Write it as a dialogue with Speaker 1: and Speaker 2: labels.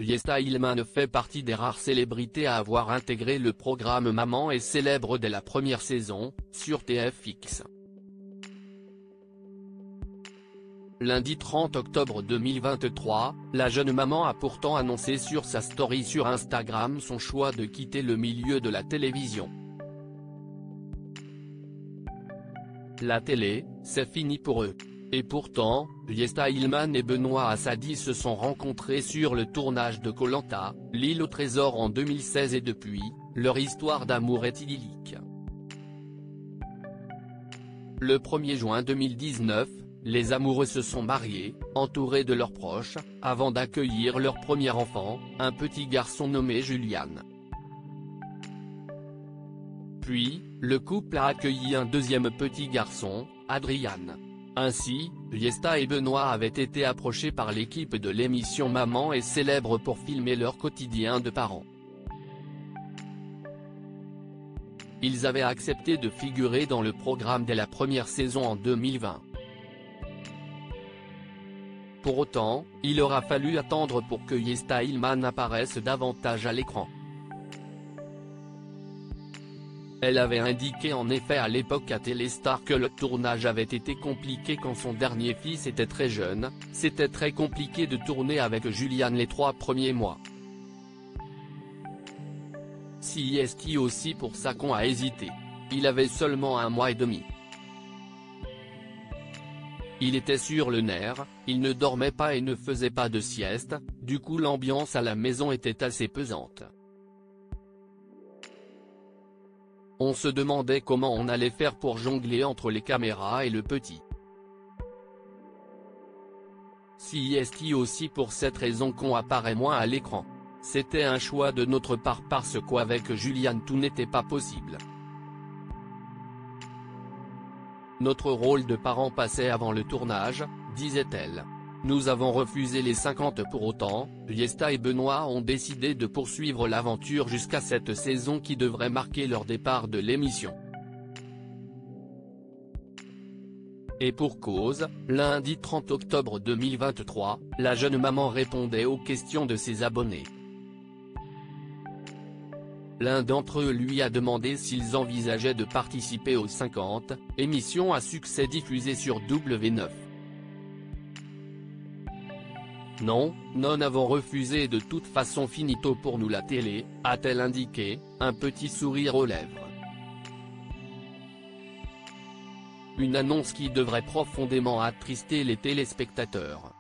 Speaker 1: Yesta Ilman fait partie des rares célébrités à avoir intégré le programme Maman est célèbre dès la première saison, sur TFX. Lundi 30 octobre 2023, la jeune maman a pourtant annoncé sur sa story sur Instagram son choix de quitter le milieu de la télévision. La télé, c'est fini pour eux. Et pourtant, Yesta Ilman et Benoît Assadi se sont rencontrés sur le tournage de Koh Lanta, l'île au trésor en 2016 et depuis, leur histoire d'amour est idyllique. Le 1er juin 2019, les amoureux se sont mariés, entourés de leurs proches, avant d'accueillir leur premier enfant, un petit garçon nommé Julian. Puis, le couple a accueilli un deuxième petit garçon, Adrian. Ainsi, Yesta et Benoît avaient été approchés par l'équipe de l'émission Maman est célèbre pour filmer leur quotidien de parents. Ils avaient accepté de figurer dans le programme dès la première saison en 2020. Pour autant, il aura fallu attendre pour que Yesta Ilman apparaisse davantage à l'écran. Elle avait indiqué en effet à l'époque à Téléstar que le tournage avait été compliqué quand son dernier fils était très jeune, c'était très compliqué de tourner avec Julian les 3 premiers mois. Si Yesta aussi pour ça qu'on a hésité. Il avait seulement 1 mois et demi. Il était sur le nerf, il ne dormait pas et ne faisait pas de sieste, du coup l'ambiance à la maison était assez pesante. On se demandait comment on allait faire pour jongler entre les caméras et le petit. Si Yesta aussi pour cette raison qu'on apparaît moins à l'écran. C'était un choix de notre part parce qu'avec Julian tout n'était pas possible. Notre rôle de parent passait avant le tournage, disait-elle. Nous avons refusé les 50 pour autant, Yesta et Benoît ont décidé de poursuivre l'aventure jusqu'à cette saison qui devrait marquer leur départ de l'émission. Et pour cause, lundi 30 octobre 2023, la jeune maman répondait aux questions de ses abonnés. L'un d'entre eux lui a demandé s'ils envisageaient de participer aux 50, émission à succès diffusée sur W9. Non, nous avons refusé de toute façon finito pour nous la télé, a-t-elle indiqué, un petit sourire aux lèvres. Une annonce qui devrait profondément attrister les téléspectateurs.